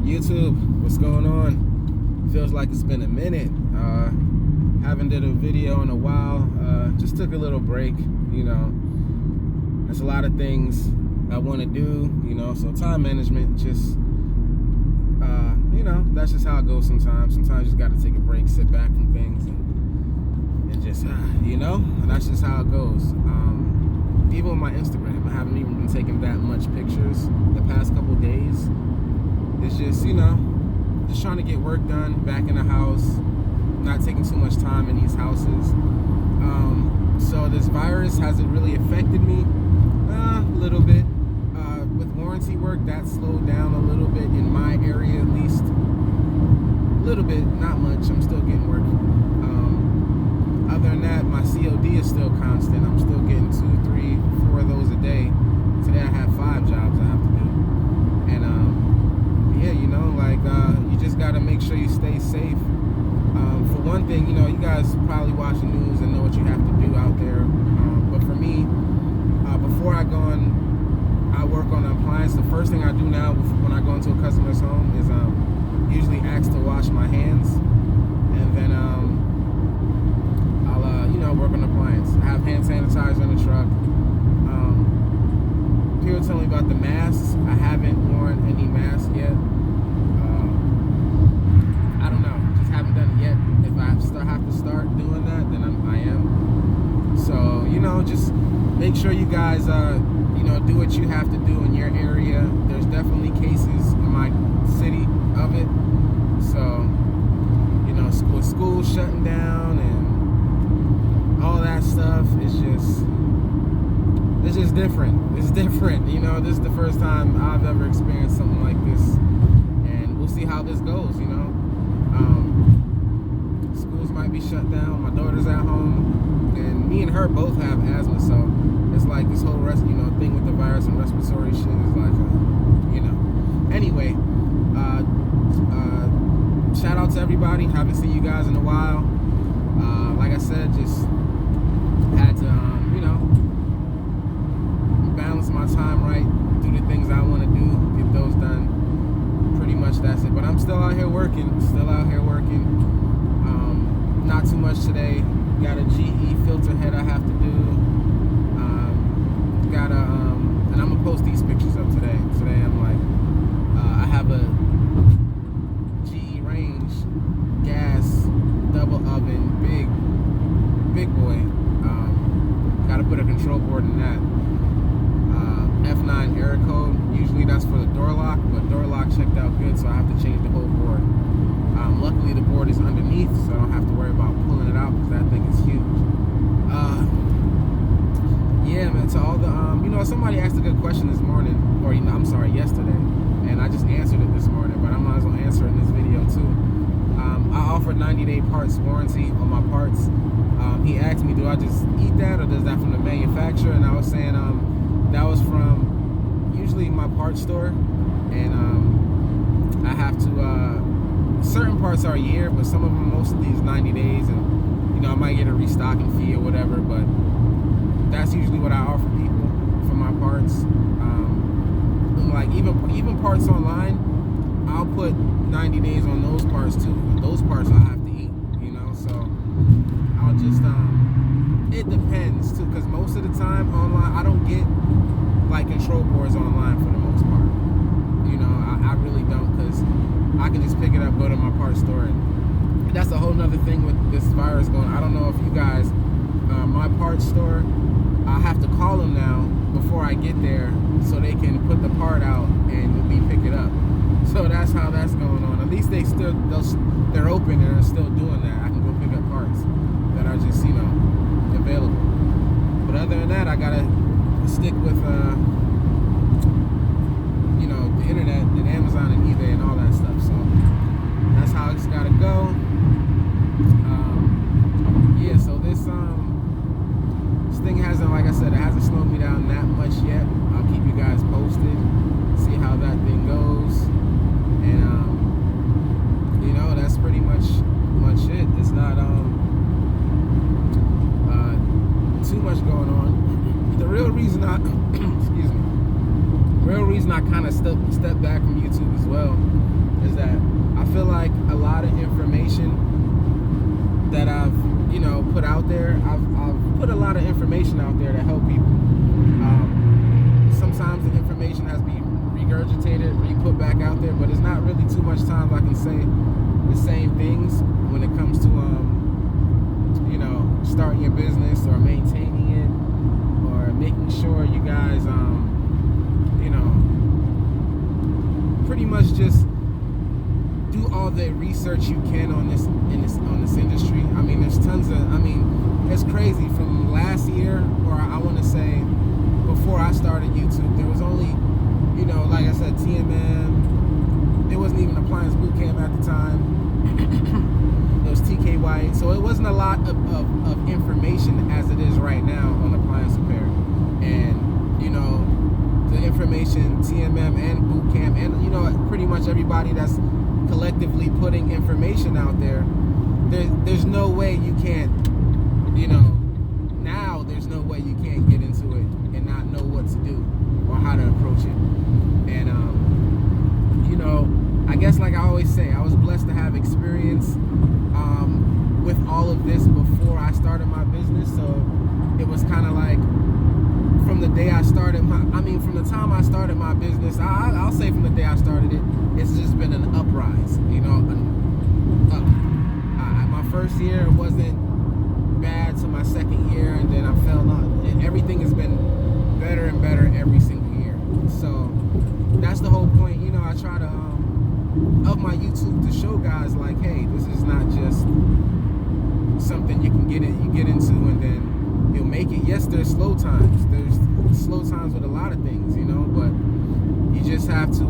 YouTube, what's going on? Feels like it's been a minute. Haven't did a video in a while. Just took a little break. You know, there's a lot of things I want to do. You know, so time management just, you know, that's just how it goes sometimes. Sometimes you just got to take a break, sit back from things, and just, you know, and that's just how it goes. Even with my Instagram, I haven't even been taking that much pictures the past couple days. It's just, you know, just trying to get work done back in the house, not taking too much time in these houses. So this virus, has it really affected me? A little bit. With warranty work, that slowed down a little bit in my area, at least. A little bit, not much. I'm still getting work. Other than that, my COD is still constant. I'm still getting 2, 3, 4 of those a day. Today I have 5 jobs I have to do. And yeah, you know, like you just gotta make sure you stay safe. For one thing, you know, you guys probably watch the news and know what you have to do out there. But for me, before I go on, I work on an appliance. The first thing I do now when I go into a customer's home is usually ask to wash my hands, and then I'll you know, work on the appliance. I have hand sanitizer in the truck. People tell me about the masks. I haven't worn any masks yet. I don't know, just haven't done it yet. If I have to start doing that, then I am. So, you know, just make sure you guys, you know, do what you have to do in your area. There's definitely cases in my city of it. So, you know, with school shutting down and all that stuff, it's just different. It's different. You know, this is the first time I've ever experienced something like this, and we'll see how this goes, you know. Schools might be shut down. My daughter's at home, and me and her both have asthma, so it's like this whole thing with the virus and respiratory shit is like, you know. Anyway, shout out to everybody. Haven't seen you guys in a while. Like I said, just had to, you know, balance my time right, do the things I want to do, get those done. Pretty much that's it. But I'm still out here working. Not too much today. Got a GE filter head I have to do. And I'm gonna post these pictures up today. Today I'm like, I have a GE range gas double oven, big boy. Got to put a control board in that. F9 error code. Usually that's for the door lock, but door lock checked out good, so I have to change the whole board. Luckily the board is underneath, so I don't have to worry about pulling it out because that thing is huge. Yeah, man. To all the you know, somebody asked a good question this morning, or you know, I'm sorry, yesterday, and I just answered it this morning, but I might as well answer it in this video too. I offer 90-day parts warranty on my parts. He asked me, do I just eat that, or does that from the manufacturer? And I was saying that was from usually my parts store, and I have to certain parts are a year, but some of them, most of these 90 days, and you know, I might get a restocking fee or whatever, but that's usually what I offer people for my parts. Like even parts online, I'll put 90 days on those parts too. Those parts I have to eat, you know, so I'll just it depends too, because most of the time online I don't get like control boards online for the most part. You know, I really don't, because I can just pick it up, go to my parts store, and that's a whole nother thing with this virus going. I don't know if you guys, my parts store, I have to call them now before I get there so they can put the part out and we pick it up. So that's how that's going on. At least they're open and are still doing that. I can go pick up parts that are just, you know, available. But other than that, I gotta stick with you know, the internet and Amazon and eBay and all that stuff. So that's how it's gotta go. Yeah, so this thing hasn't, like I said, it hasn't slowed me down that much yet. I'll keep you guys posted, see how that thing goes, and you know, that's pretty much it. It's not too much going on. The real reason I excuse me, real reason I kind of stepped back from YouTube as well there, but it's not really too much time I can say the same things when it comes to you know, starting your business or maintaining it or making sure you guys you know, pretty much just do all the research you can on this industry. I mean, there's tons of, I mean, it's crazy. From last year, or I want to say before I started YouTube, there was only, you know, like I said, TMM. There wasn't even Appliance Bootcamp at the time. There was TK White, so it wasn't a lot of information as it is right now on appliance repair. And you know, the information, TMM and Bootcamp, and you know, pretty much everybody that's collectively putting information out there, there's no way you can't, you know, now there's no way you can't get into it and not know what to do or how to approach it. And you know, I guess like I always say, I was blessed to have experience with all of this before I started my business. So it was kind of like, from the day I started from the time I started my business, I'll say from the day I started it, it's just been an uprise, you know, my first year wasn't bad to my second year, and then I fell on, and everything has been better and better every single year. So that's the whole point, you know. I try to of my YouTube to show guys like, hey, this is not just something you can get into and then you'll make it. Yes, there's slow times. There's slow times with a lot of things, you know, but you just have to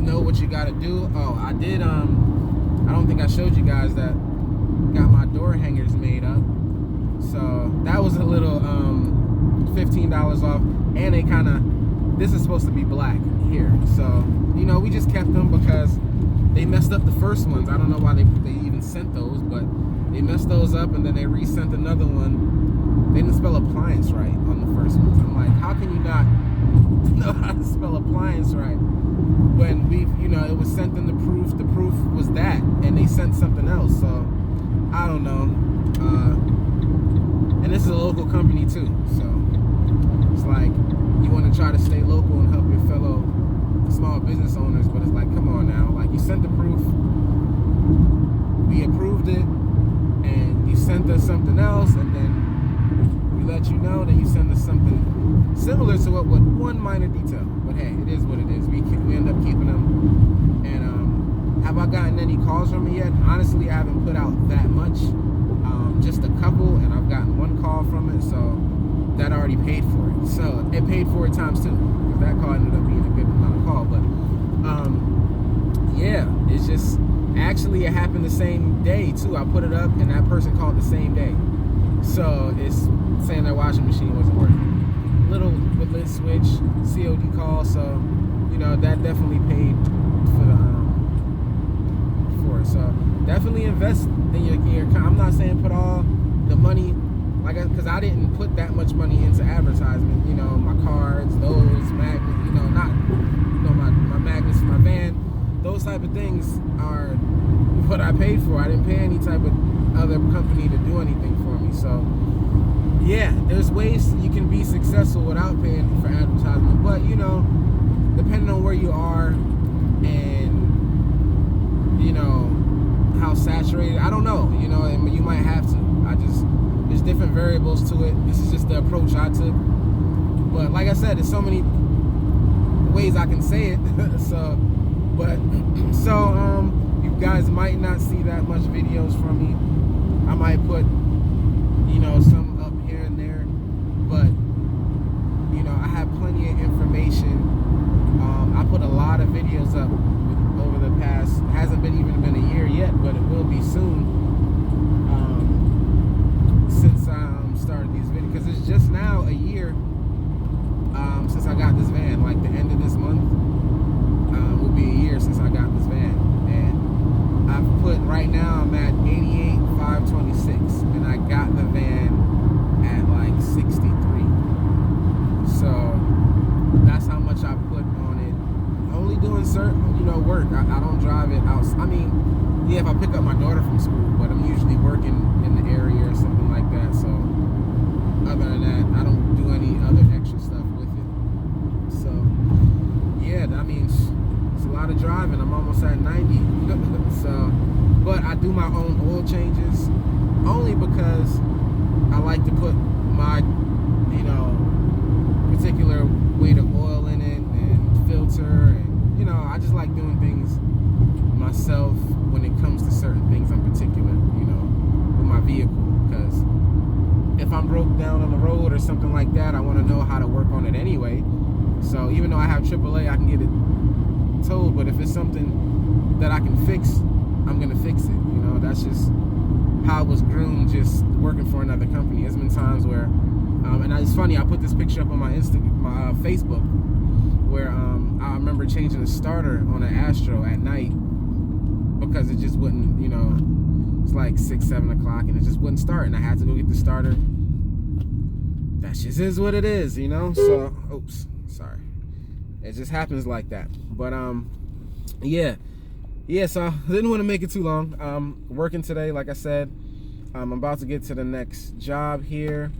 know what you got to do. Oh, I did. I don't think I showed you guys that. Got my door hangers made up, so that was a little $15 off. And they kind of, this is supposed to be black here, so you know, we just kept them because they messed up the first ones. I don't know why they even sent those, but they messed those up, and then they resent another one. They didn't spell appliance right on the first ones. I'm like, how can you not know how to spell appliance right when you know, it was sent in the proof. The proof was that, and they sent something else. So I don't know. And this is a local company too, so it's like you want to try to stay local and help your fellow small business owners, but it's like, come on now, like, you sent the proof, we approved it, and you sent us something else, and then we let you know, then you send us something similar to what, with one minor detail. But hey, it is what it is. We end up keeping them. And have I gotten any calls from it yet? Honestly, I haven't put out that much, just a couple, and I've gotten one call from it, so that already paid for it. So it paid for it times two, because that call ended up being a good amount of call. But yeah, it's just, actually it happened the same day too. I put it up and that person called the same day, so it's saying their washing machine wasn't working. Little with lid switch, COD call, so you know, that definitely paid for it. So definitely invest in your I'm not saying put all the money, like, because I didn't put that much money into advertisement. You know, my cards, those magnets, you know, not, you know, my magnets for my van, those type of things are what I paid for. I didn't pay any type of other company to do anything for me. So yeah, there's ways you can be successful without paying for advertisement, but you know, depending on where you are and you know how saturated, I don't know, you know, and you might have to. There's different variables to it. This is just the approach I took. But like I said, there's so many ways I can say it. So you guys might not see that much videos from me. I might put, you know, some up here and there, but you know, I have plenty of information. I put a lot of videos up over the past, it hasn't even been a year yet, but it will be soon. Since I started these videos, because it's just now a year since I got this van. Like the end of this month will be a year since I got this van, and I've put, right now I'm at 88,526, and I got the van at like 63. So that's how much I put on it. Only doing certain, you know, work. I don't drive it out. I mean, yeah, if I pick up my daughter from school, but I'm usually working in the area or something like that. So other than that, I don't do any other extra stuff with it. So yeah, I mean, it's a lot of driving. I'm almost at 90. So, but I do my own oil changes only because I like to put my, you know, particular weight of oil in it and filter, and, you know, I just like doing things myself when it comes to certain things in particular, you know, with my vehicle, because if I'm broke down on the road or something like that, I want to know how to work on it anyway. So even though I have AAA, I can get it towed, but if it's something that I can fix, I'm gonna fix it. You know, that's just how I was groomed, just working for another company. There's been times where, and it's funny, I put this picture up on my Facebook, where I remember changing the starter on an Astro at night because it just wouldn't, you know, it's like 6, 7 o'clock and it just wouldn't start, and I had to go get the starter. That just is what it is, you know. So, oops, sorry. It just happens like that. But yeah, so I didn't want to make it too long. Working today, like I said. I'm about to get to the next job here.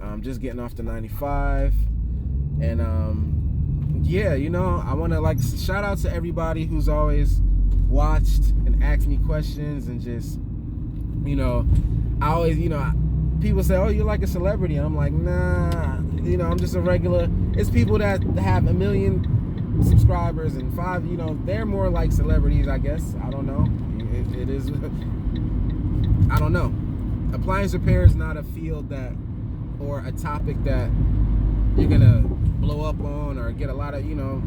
I'm just getting off the 95. And yeah, you know, I want to like shout out to everybody who's always watched and asked me questions, and just, you know, I always, you know, people say, oh, you're like a celebrity, and I'm like, nah, you know, I'm just a regular. It's people that have 1 million subscribers and 5, you know, they're more like celebrities, I guess. I don't know. It is, I don't know. Appliance repair is not a field that, or a topic that you're gonna blow up on or get a lot of, you know,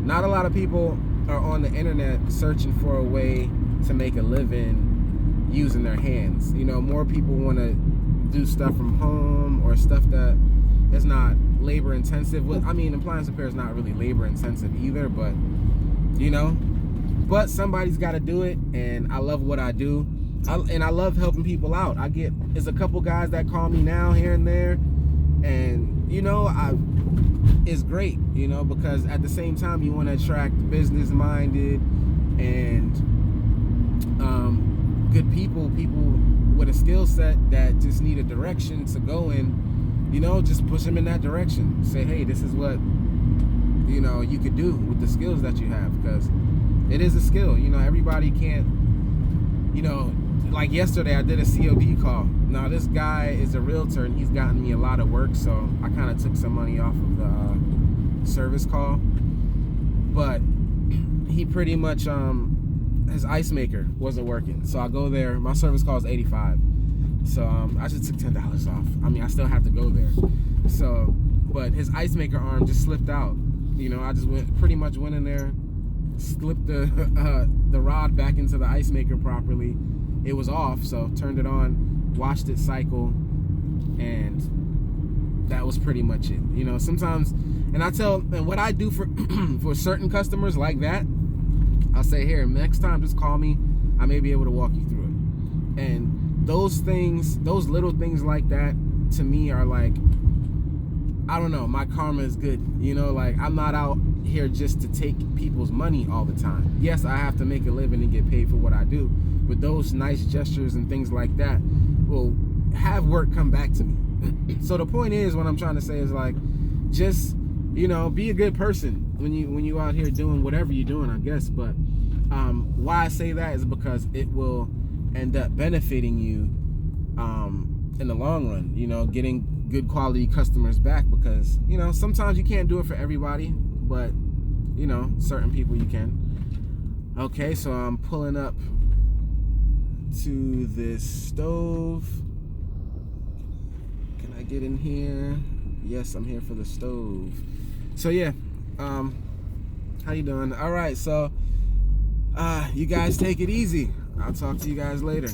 not a lot of people are on the internet searching for a way to make a living using their hands. You know, more people want to do stuff from home or stuff that is not labor intensive. I mean, appliance repair is not really labor intensive either, but, you know, but somebody's got to do it, and I love what I do. And I love helping people out. There's a couple guys that call me now here and there, and, you know, it's great, you know, because at the same time you want to attract business-minded and good people with a skill set that just need a direction to go in. You know, just push them in that direction. Say, hey, this is what, you know, you could do with the skills that you have, because it is a skill. You know, everybody can't, you know, like yesterday I did a COD call. Now this guy is a realtor and he's gotten me a lot of work, so I kind of took some money off of the service call. But he pretty much, his ice maker wasn't working. So I go there, my service call is $85. So I just took $10 off. I mean, I still have to go there. So, but his ice maker arm just slipped out. You know, I just pretty much went in there, slipped the rod back into the ice maker properly. It was off, so turned it on, watched it cycle, and that was pretty much it. You know, sometimes, and what I do for for certain customers like that, I'll say, here, next time just call me, I may be able to walk you through it. And those things, those little things like that, to me are like, I don't know, my karma is good. You know, like, I'm not out here just to take people's money all the time. Yes, I have to make a living and get paid for what I do, but those nice gestures and things like that will have work come back to me. So the point is, what I'm trying to say is, like, just, you know, be a good person when you out here doing whatever you're doing, I guess. But why I say that is because it will end up benefiting you in the long run, you know, getting good quality customers back, because, you know, sometimes you can't do it for everybody, but, you know, certain people you can. Okay, so I'm pulling up to this stove. Can I get in here? Yes, I'm here for the stove. So yeah, how you doing? All right, so you guys take it easy. I'll talk to you guys later.